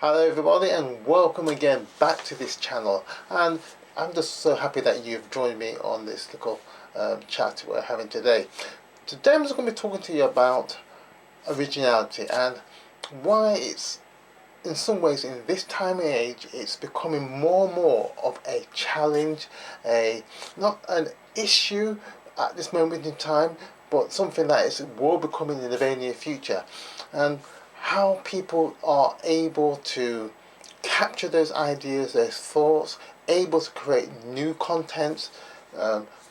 Hello everybody and welcome again back to this channel, and I'm just so happy that you've joined me on this little chat we're having today. Today I'm just going to be talking to you about originality and why it's in some ways in this time and age it's becoming more and more of a challenge, not an issue at this moment in time, but something that will be coming in the very near future. And how people are able to capture those ideas, those thoughts, able to create new contents,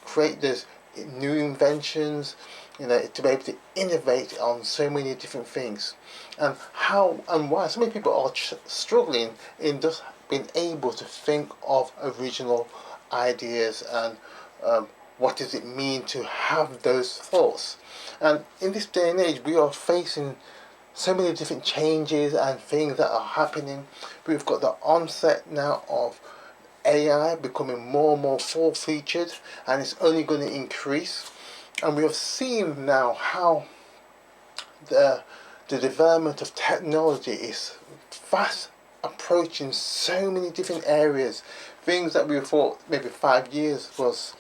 create those new inventions, to be able to innovate on so many different things, and how and why so many people are struggling in just being able to think of original ideas and what does it mean to have those thoughts. And in this day and age, we are facing so many different changes and things that are happening. We've got the onset now of AI becoming more and more full featured, and it's only going to increase. And we have seen now how the development of technology is fast approaching so many different areas. Things that we thought maybe 5 years was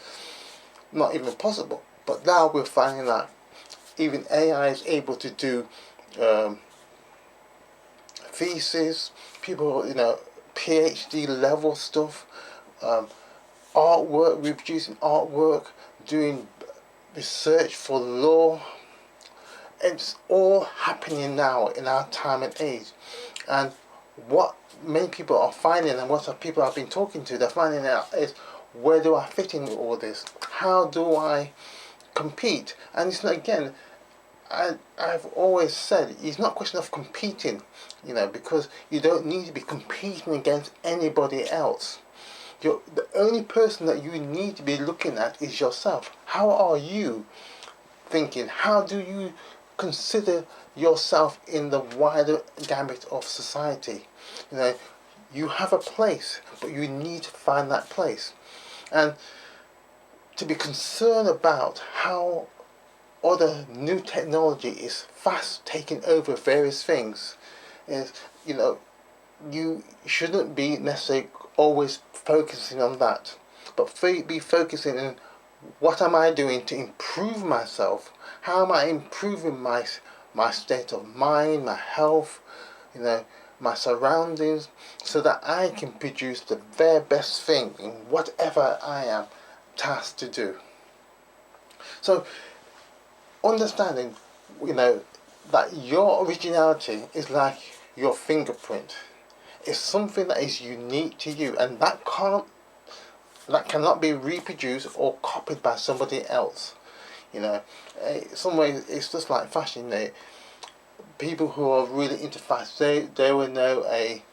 not even possible, but now we're finding that even AI is able to do thesis, people, PhD level stuff, artwork, reproducing artwork, doing research for law. It's all happening now in our time and age. And what many people are finding, and what people I've been talking to, they're finding out is, where do I fit in with all this? How do I compete? And it's not, again, I've always said it's not a question of competing, because you don't need to be competing against anybody else. The only person that you need to be looking at is yourself. How are you thinking? How do you consider yourself in the wider gambit of society? You have a place, but you need to find that place. And to be concerned about how other new technology is fast taking over various things is, you shouldn't be necessarily always focusing on that, but be focusing on what am I doing to improve myself? How am I improving my state of mind, my health, my surroundings, so that I can produce the very best thing in whatever I am tasked to do. So understanding, that your originality is like your fingerprint. It's something that is unique to you, and that cannot be reproduced or copied by somebody else. Some ways it's just like fashion. People who are really into fashion, they will know a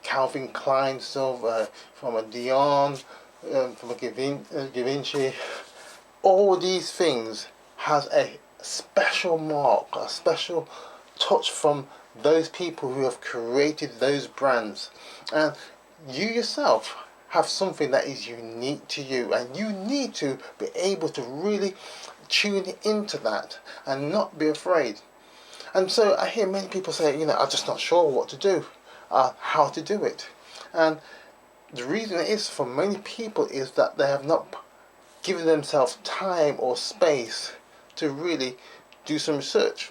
Calvin Klein stuff, from a Dion, from a Givenchy. All these things has a special mark, a special touch from those people who have created those brands. And you yourself have something that is unique to you, and you need to be able to really tune into that and not be afraid. And so I hear many people say, I'm just not sure what to do, how to do it. And the reason it is for many people is that they have not given themselves time or space to really do some research,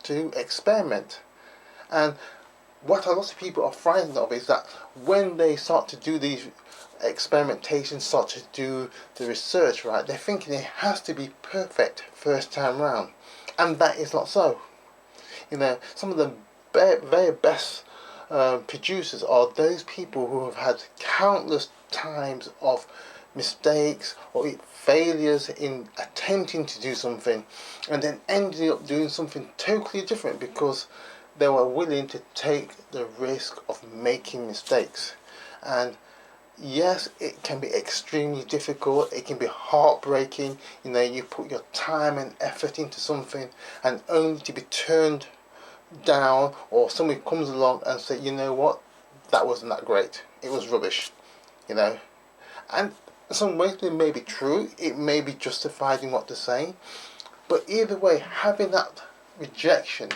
to experiment. And what a lot of people are frightened of is that when they start to do these experimentations, start to do the research, right, they're thinking it has to be perfect first time round. And that is not so. Some of the very best producers are those people who have had countless times of mistakes or failures in attempting to do something, and then ended up doing something totally different because they were willing to take the risk of making mistakes. And yes, it can be extremely difficult, it can be heartbreaking. You put your time and effort into something and only to be turned down, or somebody comes along and say, you know what, that wasn't that great, it was rubbish. And in some ways it may be true, it may be justified in what they're saying, but either way, having that rejection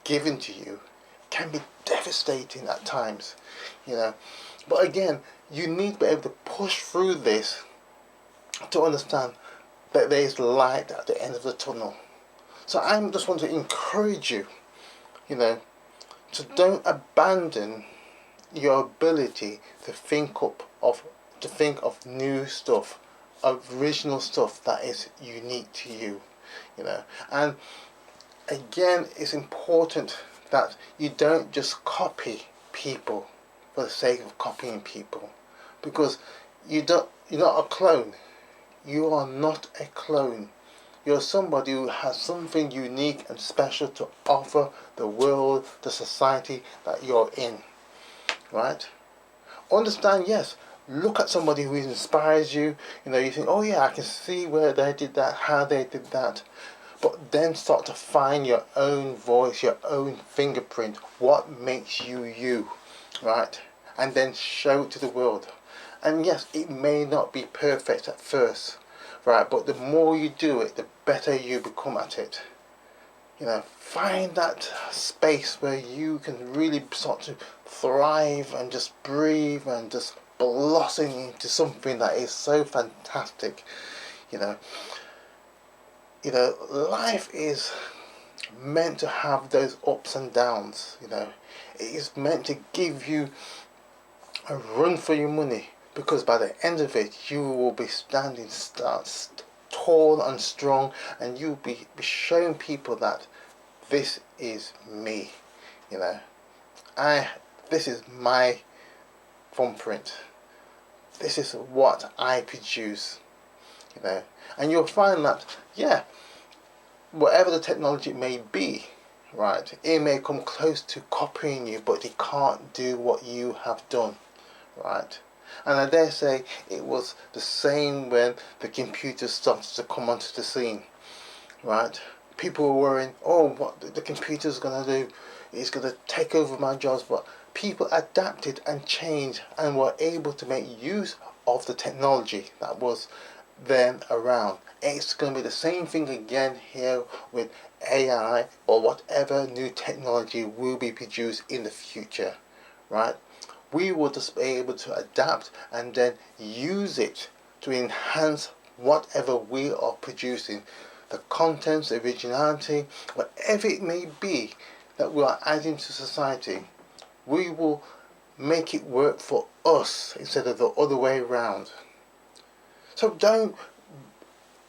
given to you can be devastating at times, you know. But again, you need to be able to push through this to understand that there is light at the end of the tunnel. So I just want to encourage you, you know, to don't abandon your ability to think of new stuff, original stuff that is unique to you, you know. And again, it's important that you don't just copy people for the sake of copying people, because you're not a clone. You are not a clone. You're somebody who has something unique and special to offer the world, the society that you're in, right? Understand, yes, look at somebody who inspires you. You know, you think, oh yeah, I can see where they did that, how they did that. But then start to find your own voice, your own fingerprint, what makes you you, right? And then show it to the world. And yes, it may not be perfect at first, right? But the more you do it, the better you become at it. You know, find that space where you can really start to thrive and just breathe and just blossom into something that is so fantastic. You know, life is meant to have those ups and downs. You know, it is meant to give you a run for your money, because by the end of it you will be standing tall and strong, and you'll be showing people that this is me. You know, this is my thumbprint. This is what I produce. You know, and you'll find that, yeah, whatever the technology may be, right, it may come close to copying you, but it can't do what you have done, right? And I dare say it was the same when the computers started to come onto the scene, right? People were worrying, oh, what the computer's going to do, it's going to take over my jobs. But people adapted and changed and were able to make use of the technology that was then around. It's going to be the same thing again here with AI or whatever new technology will be produced in the future, right? We will just be able to adapt and then use it to enhance whatever we are producing. The contents, the originality, whatever it may be that we are adding to society, we will make it work for us instead of the other way around. So don't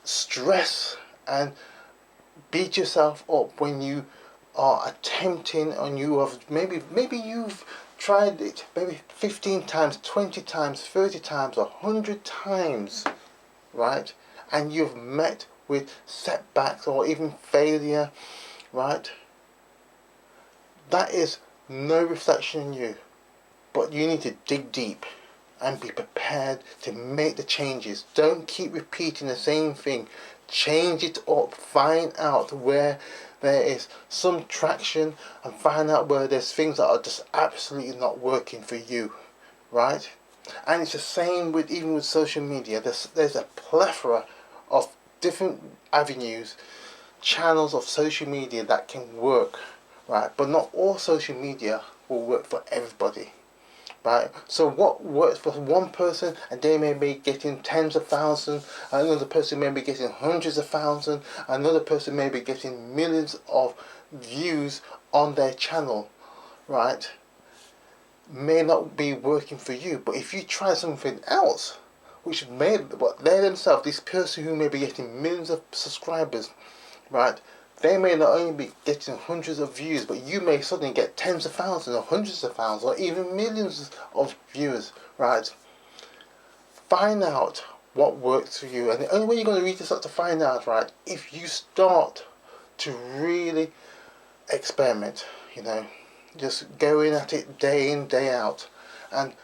stress and beat yourself up when you are attempting, and you have maybe you've tried it maybe 15 times, 20 times, 30 times, 100 times, right? And you've met with setbacks or even failure, right? That is no reflection in you, but you need to dig deep and be prepared to make the changes. Don't keep repeating the same thing. Change it up. Find out where there is some traction, and find out where there's things that are just absolutely not working for you, right? And it's the same with even with social media. There's a plethora of different avenues, channels of social media that can work, right? But not all social media will work for everybody, right? So what works for one person, and they may be getting tens of thousands, another person may be getting hundreds of thousands, another person may be getting millions of views on their channel, right? May not be working for you. But if you try something else, which may, but they themselves, this person who may be getting millions of subscribers, right, they may not only be getting hundreds of views, but you may suddenly get tens of thousands or hundreds of thousands or even millions of viewers, right? Find out what works for you. And the only way you're going to really start to find out, right, if you start to really experiment, you know, just go in at it day in, day out, and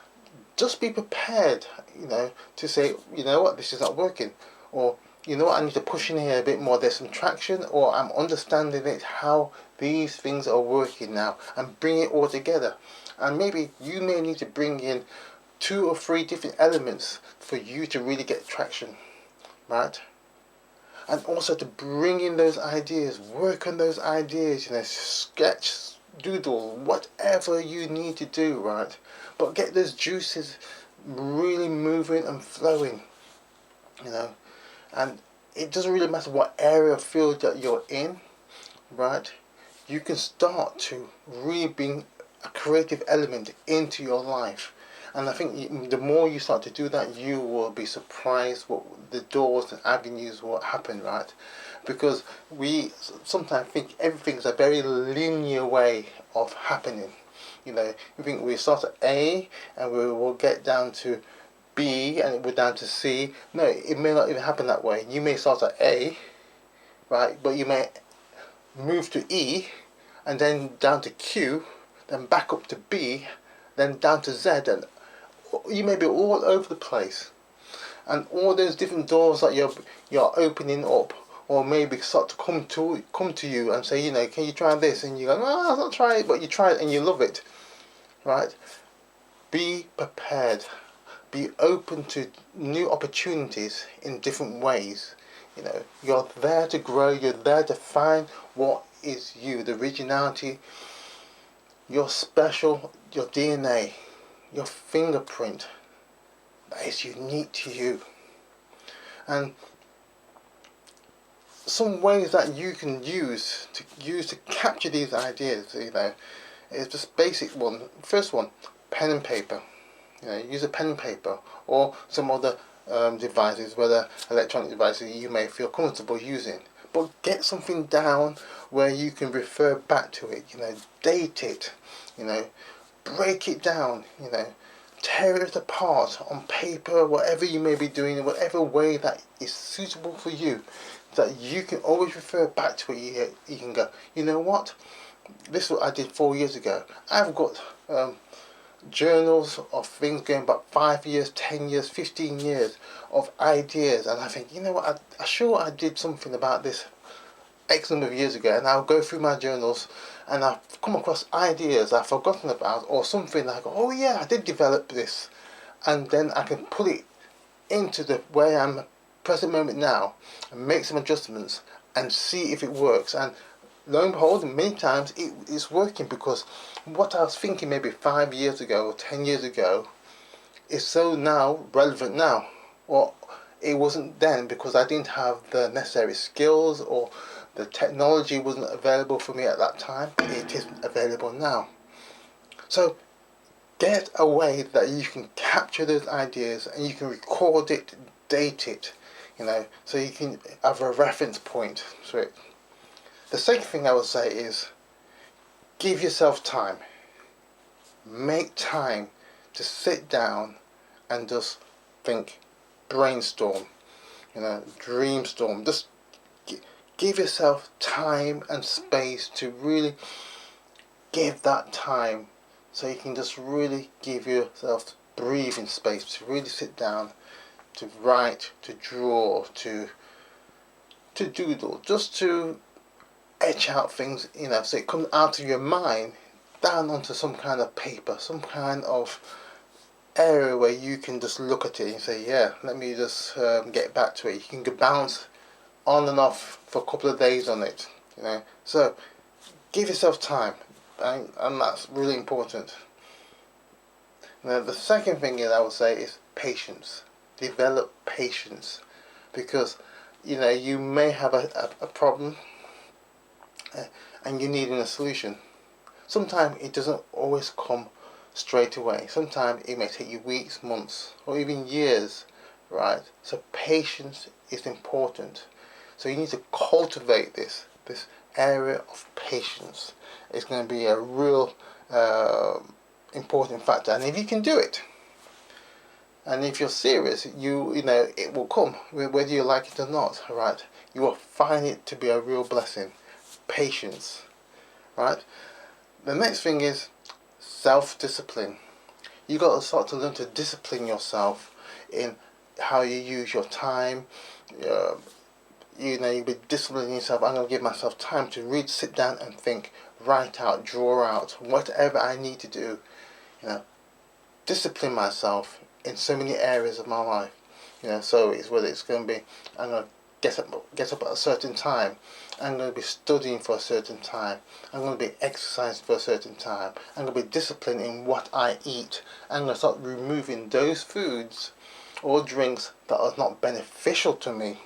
just be prepared, you know, to say, you know what, this is not working, or you know what, I need to push in here a bit more, there's some traction, or I'm understanding it, how these things are working now, and bring it all together. And maybe you may need to bring in 2 or 3 different elements for you to really get traction, right? And also to bring in those ideas, work on those ideas, you know, sketch doodle, whatever you need to do, right? But get those juices really moving and flowing, you know. And it doesn't really matter what area of field that you're in, right? You can start to really bring a creative element into your life. And I think the more you start to do that, you will be surprised what the doors and avenues will happen, right? Because we sometimes think everything's a very linear way of happening. You know, we think we start at A and we will get down to B and we're down to C. No, it may not even happen that way. You may start at A, right, but you may move to E and then down to Q, then back up to B, then down to Z, and you may be all over the place. And all those different doors that you're opening up, or maybe start to come to you and say, you know, can you try this? And you go, no, I'll not try it, but you try it and you love it, right? Be prepared. Be open to new opportunities in different ways. You know, you're there to grow. You're there to find what is you, the originality, your special, your DNA, your fingerprint that is unique to you. And some ways that you can use to capture these ideas, you know, is just basic one. First one, pen and paper. You know, use a pen and paper or some other devices, whether electronic devices you may feel comfortable using. But get something down where you can refer back to it. You know, date it. You know, break it down. You know, tear it apart on paper, whatever you may be doing, in whatever way that is suitable for you, that you can always refer back to it. You can go, you know what? This is what I did 4 years ago. I've got journals of things going back 5 years, 10 years, 15 years of ideas, and I think, you know what, I sure I did something about this X number of years ago, and I'll go through my journals and I've come across ideas I've forgotten about, or something like, oh yeah, I did develop this, and then I can put it into the way I'm present moment now and make some adjustments and see if it works. And lo and behold, many times it's working, because what I was thinking maybe 5 years ago or 10 years ago is so now relevant now. Or it wasn't then because I didn't have the necessary skills, or the technology wasn't available for me at that time. It is available now. So get a way that you can capture those ideas and you can record it, date it, you know, so you can have a reference point to it. The second thing I would say is give yourself time. Make time to sit down and just think, brainstorm, you know, dreamstorm. Just give yourself time and space to really give that time, so you can just really give yourself breathing space to really sit down, to write, to draw, to doodle, just to etch out things, you know, so it comes out of your mind down onto some kind of paper, some kind of area where you can just look at it and say, yeah, let me just get back to it. You can bounce on and off for a couple of days on it, you know. So give yourself time, and that's really important. Now the second thing that I would say is patience. Develop patience, because you know you may have a problem and you need a solution. Sometimes it doesn't always come straight away. Sometimes it may take you weeks, months, or even years, right? So patience is important. So you need to cultivate this area of patience. It's going to be a real important factor. And if you can do it, and if you're serious, you know it will come, whether you like it or not, right? You will find it to be a real blessing. Patience, right? The next thing is self-discipline. You got to start to learn to discipline yourself in how you use your time. You know, you be disciplining yourself. I'm going to give myself time to really sit down and think, write out, draw out, whatever I need to do. You know, discipline myself in so many areas of my life. You know, so it's whether it's going to be, I'm going to get up at a certain time. I'm going to be studying for a certain time. I'm going to be exercising for a certain time. I'm going to be disciplined in what I eat. I'm going to start removing those foods or drinks that are not beneficial to me.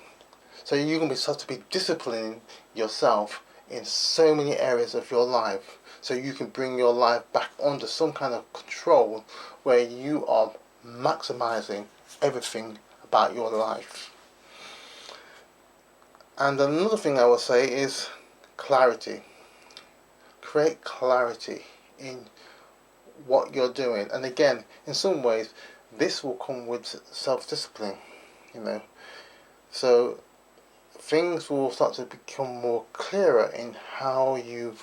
So you're going to start to be disciplining yourself in so many areas of your life, so you can bring your life back under some kind of control where you are maximizing everything about your life. And another thing I will say is clarity. Create clarity in what you're doing. And again, in some ways, this will come with self-discipline, you know. So things will start to become more clearer in how you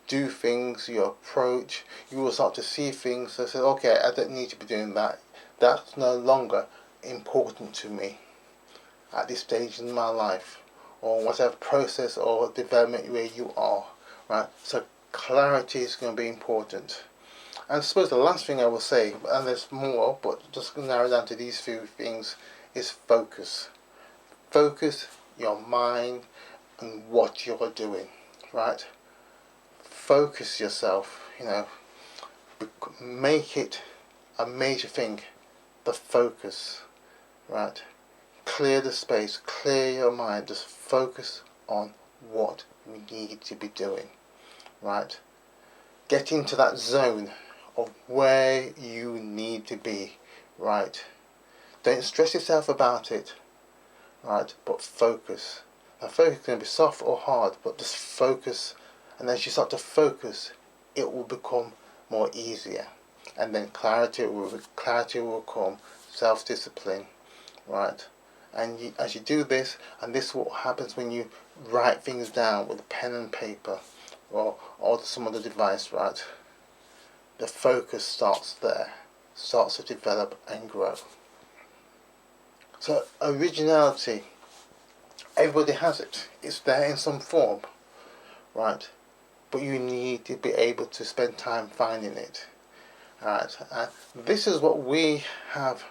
do things, your approach. You will start to see things that say, okay, I don't need to be doing that. That's no longer important to me at this stage in my life, or whatever process or development where you are, right? So clarity is going to be important. And I suppose the last thing I will say, and there's more, but just narrow down to these few things, is focus. Focus your mind on what you're doing, right? Focus yourself, you know, make it a major thing, the focus, right? Clear the space, clear your mind, just focus on what we need to be doing, right? Get into that zone of where you need to be, right? Don't stress yourself about it, right? But focus. Now focus can be soft or hard, but just focus, and as you start to focus, it will become more easier, and then clarity will come, self-discipline, right? And as you do this, and this is what happens when you write things down with a pen and paper or some other device, right? The focus starts there, starts to develop and grow. So originality, everybody has it. It's there in some form, right? But you need to be able to spend time finding it. Right? This is what we have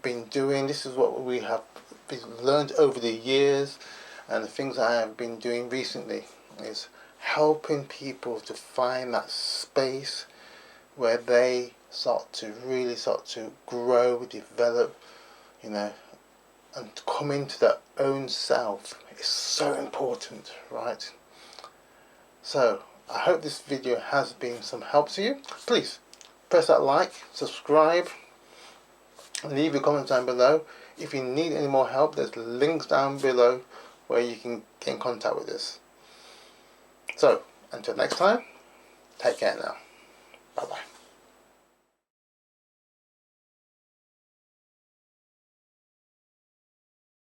been doing. This is what we have learned over the years, and the things I have been doing recently is helping people to find that space where they start to grow, develop, you know, and to come into their own self. It's so important, right? So I hope this video has been some help to you. Please press that like, subscribe, leave your comments down below. If you need any more help, there's links down below where you can get in contact with us. So until next time, take care now. Bye bye.